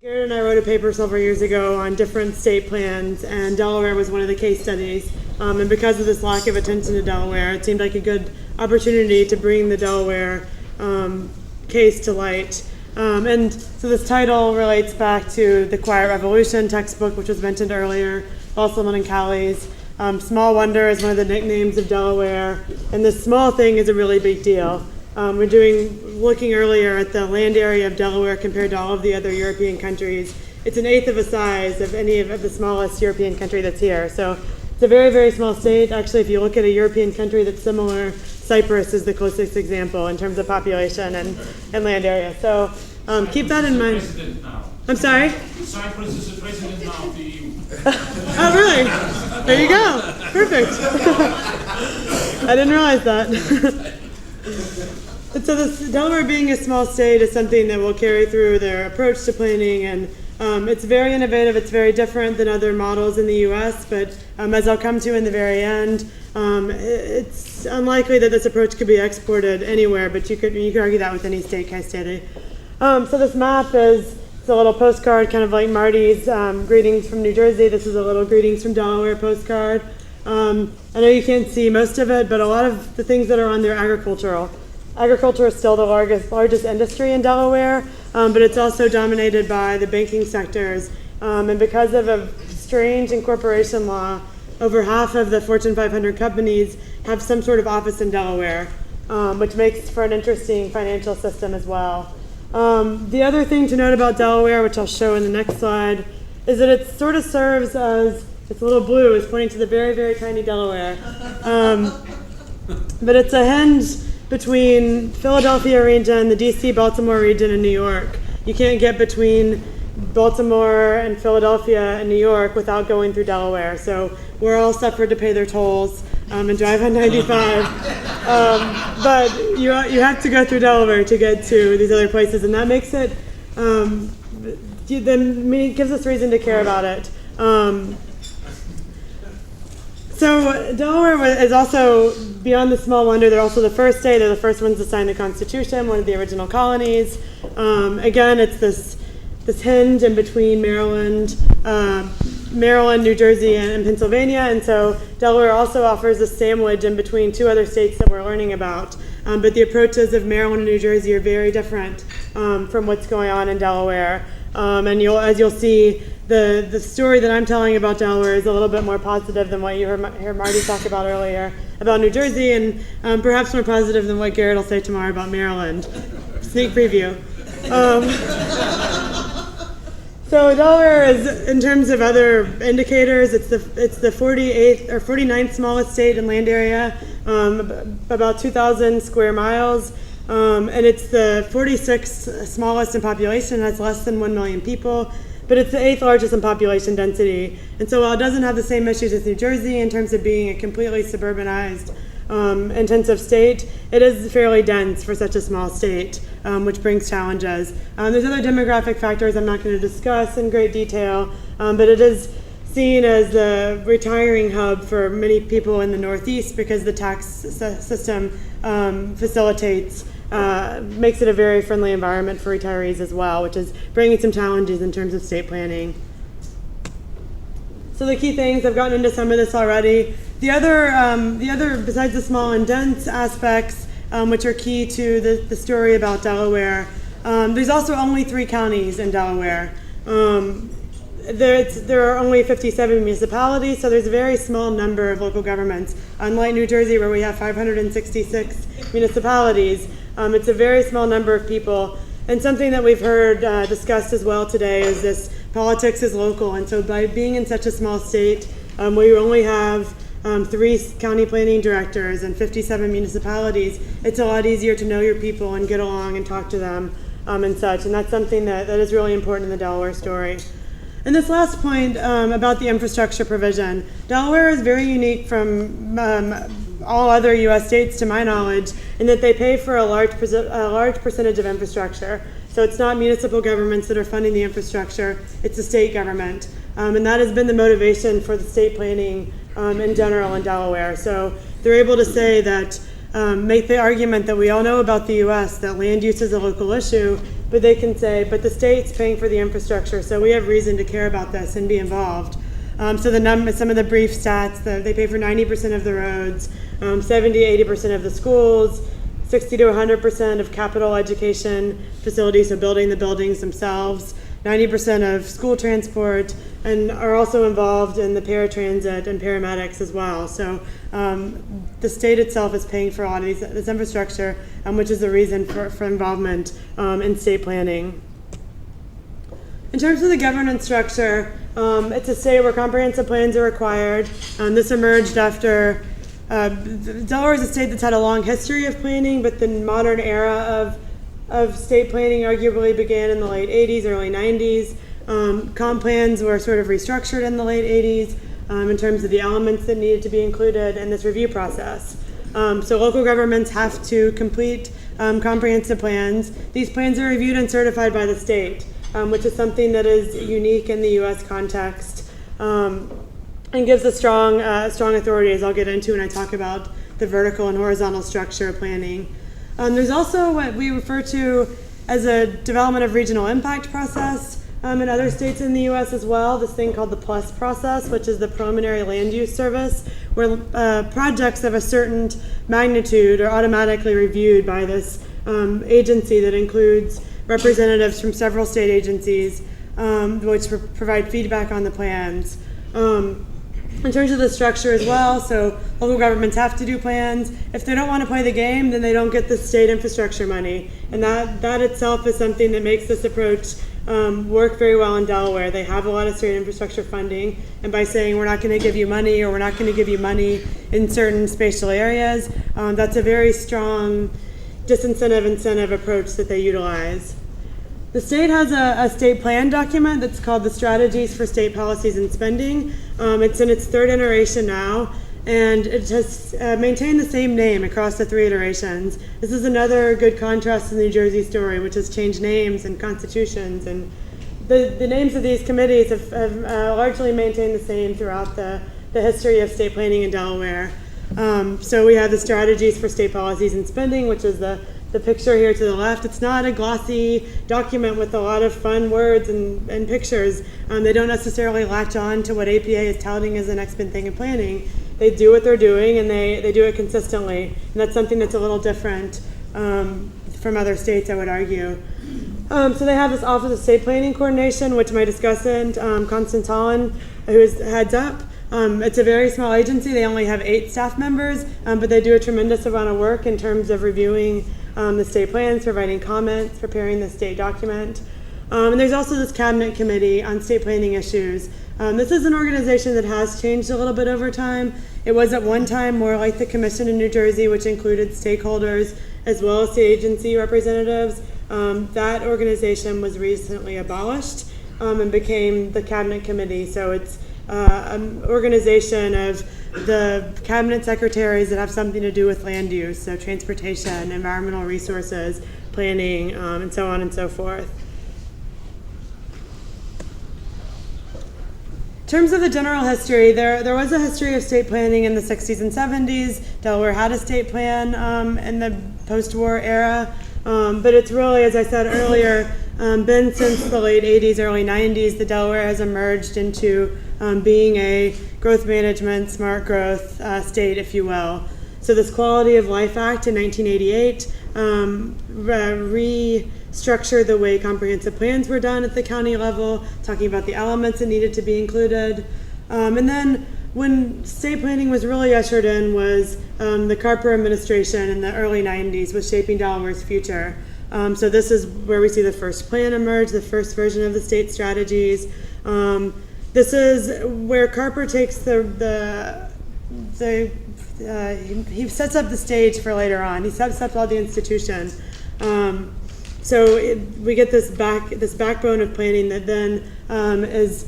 Garrett and I wrote a paper several years ago on different state plans, and Delaware was one of the case studies. And because of this lack of attention to Delaware, it seemed like a good opportunity to bring the Delaware case to light. And so this title relates back to the Quiet Revolution textbook, which was mentioned earlier, Balsamon and Cowley's. Small wonder is one of the nicknames of Delaware, and this small thing is a really big deal. We're looking earlier at the land area of Delaware compared to all of the other European countries. It's an eighth of the size of any of the smallest European country that's here. So it's a very, very small state. Actually, if you look at a European country that's similar, Cyprus is the closest example in terms of population and land area. So keep that in mind. I'm sorry? Cyprus is the president now of the EU. Oh, really? There you go. Perfect. I didn't realize that. And so this Delaware being a small state is something that will carry through their approach to planning, and it's very innovative. It's very different than other models in the U.S., but as I'll come to in the very end, it's unlikely that this approach could be exported anywhere, but you could argue that with any state case study. So this map is a little postcard, kind of like Marty's greetings from New Jersey. This is a little greetings from Delaware postcard. I know you can't see most of it, but a lot of the things that are on there are agricultural. Agriculture is still the largest industry in Delaware, but it's also dominated by the banking sectors. And because of a strange incorporation law, over half of the Fortune 500 companies have some sort of office in Delaware, which makes for an interesting financial system as well. The other thing to note about Delaware, which I'll show in the next slide, is that it sort of serves as, it's a little blue, it's pointing to the very, very tiny Delaware. But it's a hinge between Philadelphia region, the DC, Baltimore region, and New York. You can't get between Baltimore and Philadelphia and New York without going through Delaware. So we're all suffered to pay their tolls and drive on 95. But you have to go through Delaware to get to these other places, and that makes it, then gives us reason to care about it. So Delaware is also, beyond the small wonder, they're also the first state. They're the first ones to sign the Constitution, one of the original colonies. Again, it's this hinge in between Maryland, New Jersey, and Pennsylvania. And so Delaware also offers a sandwich in between two other states that we're learning about. But the approaches of Maryland and New Jersey are very different from what's going on in Delaware. And as you'll see, the story that I'm telling about Delaware is a little bit more positive than what you heard Marty talk about earlier about New Jersey, and perhaps more positive than what Garrett will say tomorrow about Maryland. Sneak preview. So Delaware is, in terms of other indicators, it's the 48th or 49th smallest state in land area, about 2,000 square miles. And it's the 46th smallest in population, has less than 1 million people, but it's the 8th largest in population density. And so while it doesn't have the same issues as New Jersey in terms of being a completely suburbanized, intensive state, it is fairly dense for such a small state, which brings challenges. There's other demographic factors I'm not going to discuss in great detail, but it is seen as the retiring hub for many people in the Northeast because the tax system facilitates, makes it a very friendly environment for retirees as well, which is bringing some challenges in terms of state planning. So the key things, I've gotten into some of this already. The other, besides the small and dense aspects, which are key to the story about Delaware, there's also only 3 counties in Delaware. There are only 57 municipalities, so there's a very small number of local governments. Unlike New Jersey, where we have 566 municipalities, it's a very small number of people. And something that we've heard discussed as well today is this politics is local. And so by being in such a small state, where you only have 3 county planning directors and 57 municipalities, it's a lot easier to know your people and get along and talk to them and such. And that's something that is really important in the Delaware story. And this last point about the infrastructure provision, Delaware is very unique from all other U.S. states, to my knowledge, in that they pay for a large percentage of infrastructure. So it's not municipal governments that are funding the infrastructure, it's the state government. And that has been the motivation for the state planning in general in Delaware. So they're able to say that make the argument that we all know about the U.S., that land use is a local issue, but they can say, but the state's paying for the infrastructure, so we have reason to care about this and be involved. So some of the brief stats, they pay for 90% of the roads, 70-80% of the schools, 60 to 100% of capital education facilities, so building the buildings themselves, 90% of school transport, and are also involved in the paratransit and paramedics as well. So the state itself is paying for a lot of this infrastructure, which is the reason for involvement in state planning. In terms of the governance structure, it's a state where comprehensive plans are required. This emerged after Delaware is a state that's had a long history of planning, but the modern era of state planning arguably began in the late 80s, early 90s. Comp plans were sort of restructured in the late 80s in terms of the elements that needed to be included in this review process. So local governments have to complete comprehensive plans. These plans are reviewed and certified by the state, which is something that is unique in the U.S. context and gives a strong authority, as I'll get into when I talk about the vertical and horizontal structure of planning. There's also what we refer to as a development of regional impact process in other states in the U.S. as well, this thing called the PLUS process, which is the preliminary land use service, where projects of a certain magnitude are automatically reviewed by this agency that includes representatives from several state agencies, which provide feedback on the plans. In terms of the structure as well, so local governments have to do plans. If they don't want to play the game, then they don't get the state infrastructure money. And that itself is something that makes this approach work very well in Delaware. They have a lot of state infrastructure funding, and by saying we're not going to give you money, or we're not going to give you money in certain spatial areas, that's a very strong disincentive-incentive approach that they utilize. The state has a state plan document that's called the Strategies for State Policies and Spending. It's in its third iteration now, and it has maintained the same name across the three iterations. This is another good contrast to the New Jersey story, which has changed names and constitutions, and the names of these committees have largely maintained the same throughout the history of state planning in Delaware. So we have the Strategies for State Policies and Spending, which is the picture here to the left. It's not a glossy document with a lot of fun words and pictures. They don't necessarily latch on to what APA is touting as the next big thing in planning. They do what they're doing, and they do it consistently. And that's something that's a little different from other states, I would argue. So they have this Office of State Planning Coordination, which my discussant, Constance Holland, who heads up. It's a very small agency. They only have 8 staff members, but they do a tremendous amount of work in terms of reviewing the state plans, providing comments, preparing the state document. And there's also this cabinet committee on state planning issues. This is an organization that has changed a little bit over time. It was at one time more like the commission in New Jersey, which included stakeholders as well as state agency representatives. That organization was recently abolished and became the cabinet committee. So it's an organization of the cabinet secretaries that have something to do with land use, so transportation, environmental resources, planning, and so on and so forth. In terms of the general history, there was a history of state planning in the 60s and 70s. Delaware had a state plan in the post-war era, but it's really, as I said earlier, been since the late 80s, early 90s, that Delaware has emerged into being a growth management, smart growth state, if you will. So this Quality of Life Act in 1988 restructured the way comprehensive plans were done at the county level, talking about the elements that needed to be included. And then when state planning was really ushered in was the Carper administration in the early 90s was shaping Delaware's future. So this is where we see the first plan emerge, the first version of the state strategies. This is where Carper takes he sets up the stage for later on. He sets up all the institution. We get this backbone of planning that then is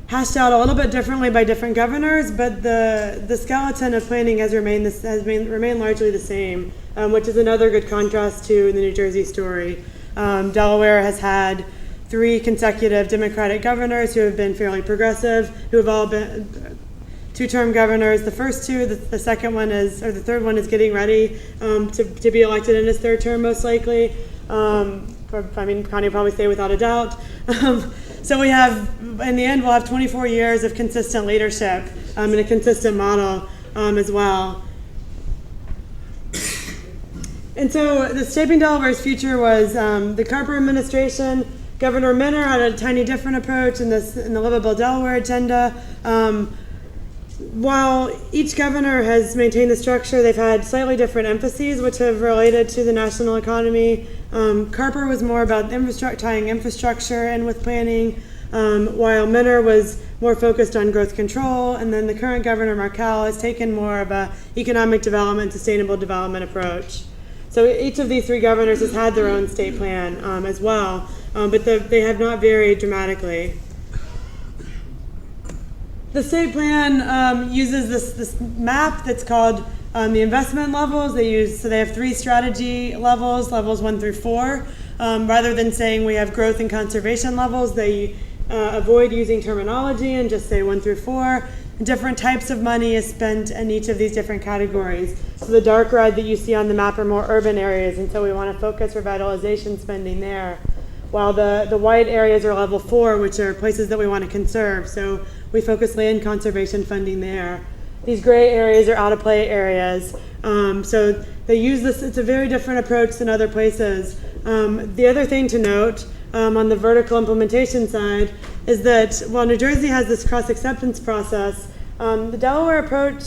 hashed out a little bit differently by different governors, but the skeleton of planning has remained largely the same, which is another good contrast to the New Jersey story. Delaware has had 3 consecutive Democratic governors who have been fairly progressive, who have all two-term governors. The first two, the second one is, or the third one is getting ready to be elected in his third term, most likely. Connie will probably say without a doubt. So we have, in the end, we'll have 24 years of consistent leadership and a consistent model as well. And so the shaping Delaware's future was the Carper administration. Governor Minner had a tiny different approach in the Livable Delaware agenda. While each governor has maintained the structure, they've had slightly different emphases, which have related to the national economy. Carper was more about tying infrastructure in with planning, while Minner was more focused on growth control. And then the current governor, Markell, has taken more of a economic development, sustainable development approach. So each of these three governors has had their own state plan as well, but they have not varied dramatically. The state plan uses this map that's called the investment levels. They have three strategy levels 1 through 4. Rather than saying we have growth and conservation levels, they avoid using terminology and just say 1 through 4. Different types of money is spent in each of these different categories. So the dark red that you see on the map are more urban areas, and so we want to focus revitalization spending there. While the white areas are level 4, which are places that we want to conserve. So we focus land conservation funding there. These gray areas are out of play areas. So they use this, it's a very different approach than other places. The other thing to note on the vertical implementation side is that while New Jersey has this cross-acceptance process, the Delaware approach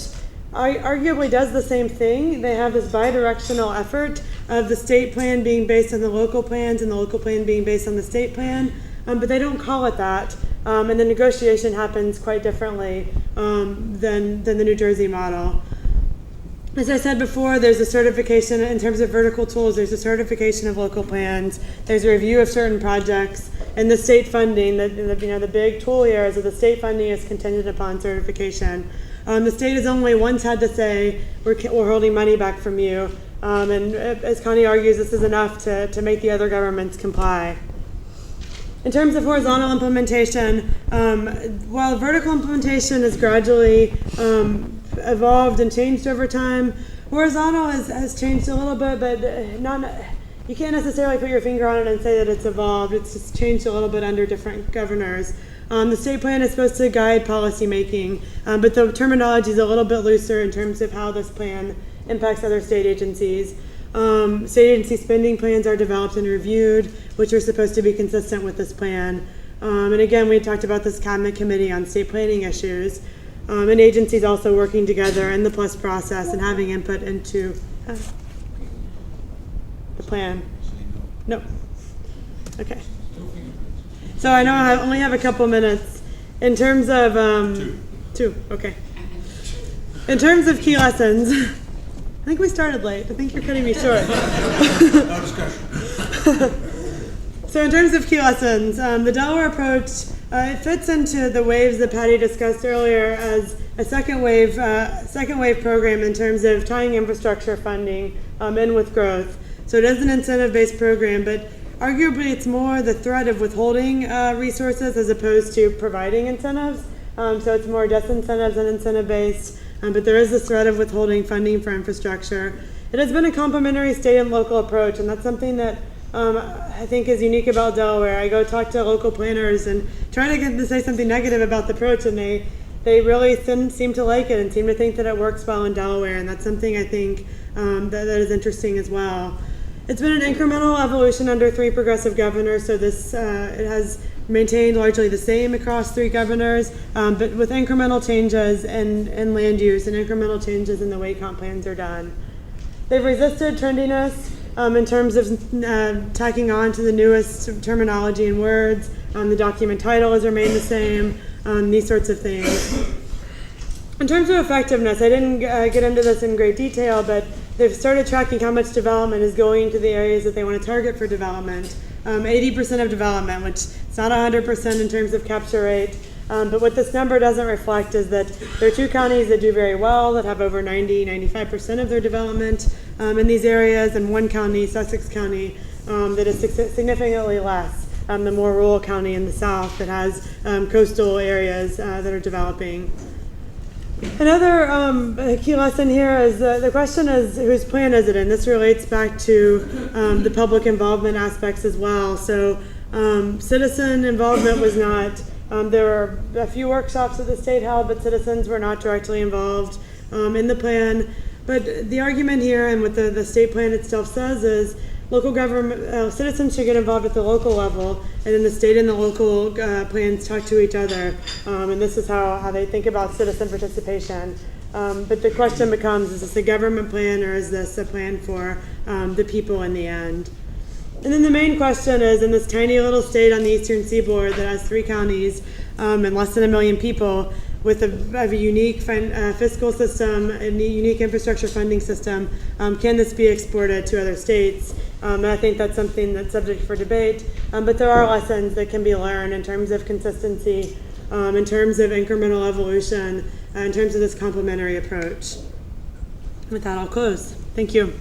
arguably does the same thing. They have this bidirectional effort of the state plan being based on the local plans and the local plan being based on the state plan, but they don't call it that. And the negotiation happens quite differently than the New Jersey model. As I said before, there's a certification in terms of vertical tools. There's a certification of local plans. There's a review of certain projects, and the state funding. The big tool here is that the state funding is contingent upon certification. The state has only once had to say we're holding money back from you, and as Connie argues, this is enough to make the other governments comply. In terms of horizontal implementation, while vertical implementation has gradually evolved and changed over time, horizontal has changed a little bit, but you can't necessarily put your finger on it and say that it's evolved. It's just changed a little bit under different governors. The state plan is supposed to guide policy making, but the terminology is a little bit looser in terms of how this plan impacts other state agencies. State agency spending plans are developed and reviewed, which are supposed to be consistent with this plan. And again, we talked about this cabinet committee on state planning issues, and agencies also working together in the PLUS process and having input into the plan. No. Okay. So I know I only have a couple minutes. In terms of two. Okay. In terms of key lessons, I think we started late. I think you're cutting me short. No discussion. So in terms of key lessons, the Delaware approach, it fits into the waves that Patty discussed earlier as a second wave program in terms of tying infrastructure funding in with growth. So it is an incentive-based program, but arguably it's more the threat of withholding resources as opposed to providing incentives. So it's more disincentives and incentive-based, but there is this threat of withholding funding for infrastructure. It has been a complementary state and local approach, and that's something that I think is unique about Delaware. I go talk to local planners and try to get them to say something negative about the approach, and they really seem to like it and seem to think that it works well in Delaware, and that's something I think that is interesting as well. It's been an incremental evolution under 3 progressive governors, so this it has maintained largely the same across 3 governors, but with incremental changes in land use and incremental changes in the way comp plans are done. They've resisted trendiness in terms of tacking on to the newest terminology and words. The document title has remained the same, these sorts of things. In terms of effectiveness, I didn't get into this in great detail, but they've started tracking how much development is going to the areas that they want to target for development. 80% of development, which is not 100% in terms of capture rate, but what this number doesn't reflect is that there are 2 counties that do very well, that have over 95% of their development in these areas, and 1 county, Sussex County, that is significantly less, the more rural county in the south that has coastal areas that are developing. Another key lesson here is the question is, whose plan is it in? This relates back to the public involvement aspects as well. So citizen involvement was not, there were a few workshops that the state held, but citizens were not directly involved in the plan. But the argument here and what the state plan itself says is local government, citizens should get involved at the local level, and then the state and the local plans talk to each other. And this is how they think about citizen participation. But the question becomes, is this a government plan or is this a plan for the people in the end? And then the main question is, in this tiny little state on the eastern seaboard that has 3 counties and less than 1 million people, with a unique fiscal system, a unique infrastructure funding system, can this be exported to other states? And I think that's something that's subject for debate, but there are lessons that can be learned in terms of consistency, in terms of incremental evolution, in terms of this complementary approach. With that, I'll close. Thank you.